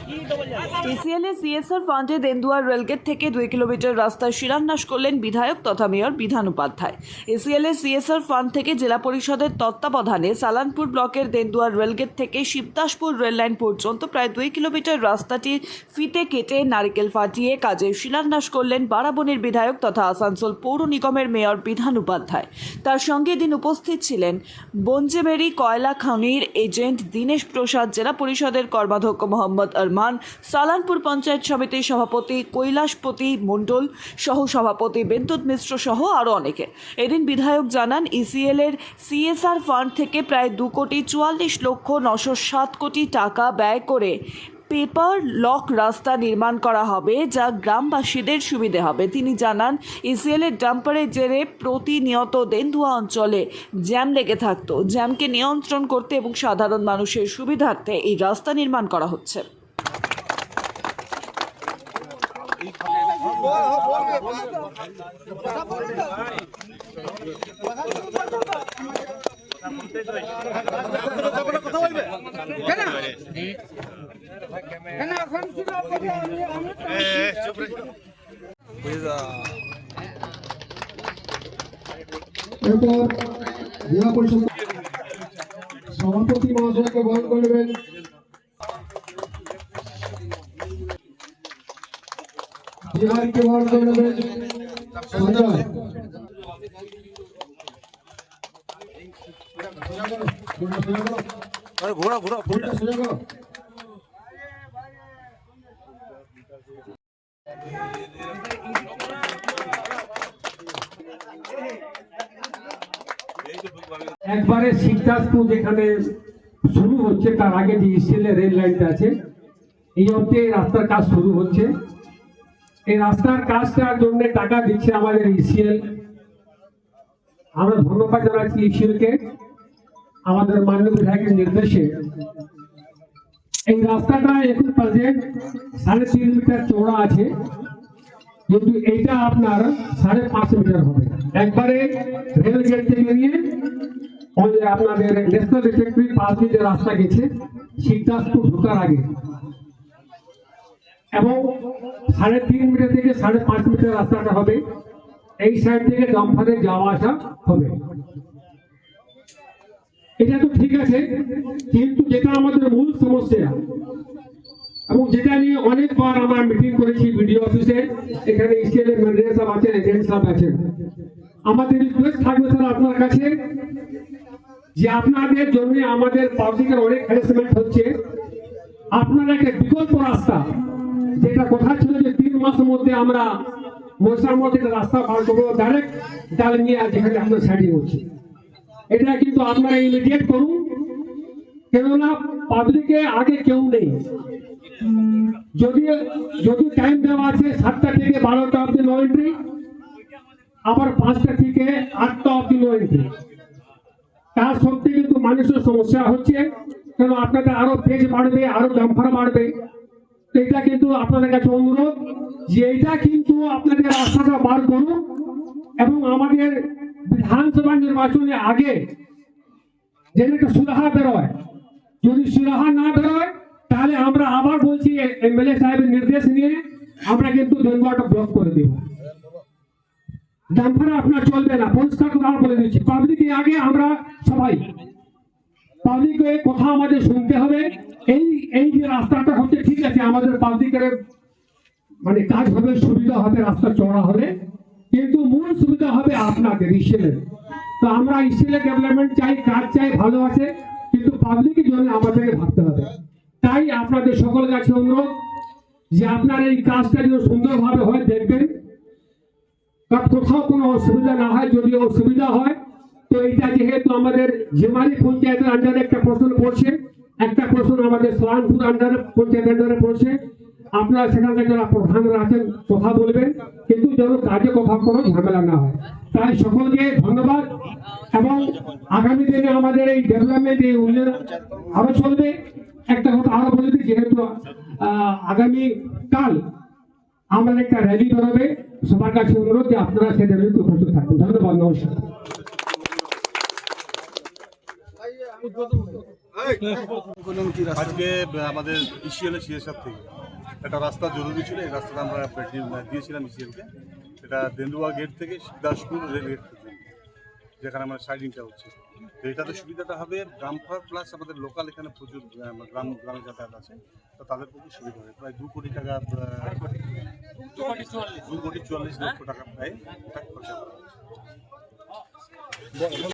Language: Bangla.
টিসিএল এর সিএসআর ফান্ডে দেন্দুয়ার রেলগেট থেকে 2 কিলোমিটার রাস্তার শিলান্যাস করলেন বিধায়ক তথা মেয়র বিধান উপাধ্যায়। এসিএল এর সিএসআর ফান্ড থেকে জেলা পরিষদের তত্ত্বাবধানে সালানপুর ব্লকের দেন্দুয়ার রেলগেট থেকে শিবদাসপুর রেললাইন পর্যন্ত প্রায় 2 কিলোমিটার রাস্তাটির ফিতে কেটে নারিকেল ফাটিয়ে কাজের শিলান্যাস করলেন বারাবণীর বিধায়ক তথা আসানসোল পৌর নিগমের মেয়র বিধান উপাধ্যায়। তার সঙ্গে এদিন উপস্থিত ছিলেন বঞ্জেবেরি কয়লা খনির এজেন্ট দীনেশ প্রসাদ, জেলা পরিষদের কর্মাধ্যক্ষ মোহাম্মদ আরমান, সালানপুর পঞ্চায়েত সমিতির সভাপতি কৈলাসপতি মণ্ডল, সহ সভাপতি বিদ্যুৎ মিশ্র সহ আরও অনেকে। এদিন বিধায়ক জানান, ইসিএল এর সিএসআর ফান্ড থেকে প্রায় 2,44,907 কোটি টাকা ব্যয় করে পেপার লক রাস্তা নির্মাণ করা হবে, যা গ্রামবাসীদের সুবিধে হবে। তিনি জানান, ইসিএল এর ডাম্পারের জেরে প্রতিনিয়ত দেন্দুয়া অঞ্চলে জ্যাম লেগে থাকতো। জ্যামকে নিয়ন্ত্রণ করতে এবং সাধারণ মানুষের সুবিধার্থে এই রাস্তা নির্মাণ করা হচ্ছে। এরপর জেলা পরিষদ সভাপতি মহাশয়কে বহন করবেন বিহারকে বহন করবেন সঞ্জয়। ঘোরা ঘোরা ঘোরা একবারে শিবদাসপুর যেখানে শুরু হচ্ছে তার আগে যে ইসিএল রেল লাইনটা আছে, এই অবধি রাস্তার কাজ শুরু হচ্ছে। এই রাস্তার কাজটার জন্য টাকা দিচ্ছে আমাদের ইসিএল। আমরা ধন্যবাদ জানাচ্ছি ইসিএলকে। আমাদের মাননীয় বিধায়কের নির্দেশে এই রাস্তাটা এখন প্রেজেন্ট 3.5 মিটার চওড়া আছে, কিন্তু এইটা আপনার 5.5 মিটার হবে। একবারে রেল গেট থেকে নিয়ে আপনাদের ন্যাশনাল রিফাইনারি পাশ দিয়ে যে রাস্তা গেছে শিবদাসপুর ঢোকার আগে, এবং 3.5 মিটার থেকে 5.5 মিটার রাস্তাটা হবে। এই সাইড থেকে ডাম্পারের যাওয়া আসা হবে। এটা তো ঠিক আছে, কিন্তু যেটা আমাদের মূল সমস্যা এবং যেটা নিয়ে অনেকবার আমরা মিটিং করেছি বিডিও অফিসে, এখানে ইসিএল এর ম্যানেজার সাহেব আছেন, এজেন্ট সাহেব আছেন। আমাদের রিকোয়েস্ট থাকবে স্যার আপনার কাছে যে আপনাদের জন্য আমাদের পাবলিকের অনেক হ্যারাসমেন্ট হচ্ছে। আপনারা একটা বিকল্প রাস্তা, যেটা কথা ছিল যে 3 মাসের মধ্যে আমরা মশার মধ্যে রাস্তা বার করবো, ডাইরেক্ট ডাল নিয়ে যেখানে আমরা সাইডিং হচ্ছে, এটা কিন্তু আপনারা ইমিডিয়েট করুন। কেননা পাবলিকে আগে কেউ নেই। যদি টাইম দেওয়া আছে 7টা থেকে 12টা অব্দি নো এন্ট্রি, আবার 5টা থেকে 8টা অব্দি নো এন্ট্রি। তার সত্ত্বে কিন্তু মানুষের সমস্যা হচ্ছে, কেন আপনাদের আরো পেজ বাড়বে, আরো ডাম্পার বাড়বে। এটা কিন্তু আপনাদের কাছে অনুরোধ যে এইটা কিন্তু আপনাদের রাস্তাটা বার করুন, এবং আমাদের বিধানসভা নির্বাচনে আগে যেন একটা সুরাহা বেরোয়। যদি সুরাহা না বেরোয় তাহলে আমরা আবার বলছি এমএলএ সাহেবের নির্দেশ নিয়ে আমরা কিন্তু দেন্দুয়াটা ব্লক করে দেব। ডাম্পার আপনার চলবে না, পরিষ্কার করে বলে দিচ্ছি। পাবলিকের আগে আমরা সবাই পাবলিকের কথা আমাদের শুনতে হবে। এই যে রাস্তাটা হচ্ছে ঠিক আছে, আমাদের পাবলিকের মানে কাজ হবে, সুবিধা হবে, রাস্তা চওড়া হবে, কিন্তু মূল সুবিধা হবে আপনাদের ইসিএলের। তো আমরা ইসিএলের ডেভেলপমেন্ট চাই, কাজ চাই, ভালো আছে, কিন্তু পাবলিকের জন্য আমাদেরকে ভাবতে হবে। তাই আপনাদের সকলের কাছে অনুরোধ যে আপনারা এই কাজটা যেন সুন্দরভাবে হয় দেখবেন, কারণ কোথাও কোনো অসুবিধা না হয়। যদি অসুবিধা হয় তো এইটা যেহেতু আমাদের জেমারি পঞ্চায়েতের আন্ডারে একটা প্রশ্ন পড়ছে, একটা প্রশ্ন আমাদের সালানপুর আন্ডারে পঞ্চায়েত আন্ডারে পড়ছে, আপনারা সেখানকার যারা প্রধানরা আছেন কথা বলবেন, কিন্তু যেন কাজে কথা কোনো ঝামেলা না হয়। তাই সকলকে ধন্যবাদ, এবং আগামী দিনে আমাদের এই ডেভেলপমেন্ট, এই উন্নয়ন আরো চলবে। একটা কথা আরো বলে দিই, যেহেতু আগামী কাল আমাদের একটা র্যালি বেরোবে, সবার কাছে অনুরোধ যে আপনারা সেই র্যালিতে উপস্থিত থাকবেন। ধন্যবাদ, নমস্কার। আজকে আমাদের ইসিএল সিএসএফ থেকে একটা রাস্তা জরুরি ছিল, এই রাস্তাটা আমরা দিয়েছিলাম ইসিএলকে। এটা দেন্দুয়া গেট থেকে সিদ্ধাসপুর রেল গেট পর্যন্ত, যেখানে আমার সাইডিংটা হচ্ছে। তো এটাতে সুবিধাটা হবে গ্রামফার প্লাস আমাদের লোকাল এখানে প্রচুর গ্রামে যাতায়াত আছে, তো তাদের পক্ষে সুবিধা হবে। প্রায় 2 কোটি টাকা 2 কোটি 44 লক্ষ টাকা প্রায় খরচা করা হয়েছে।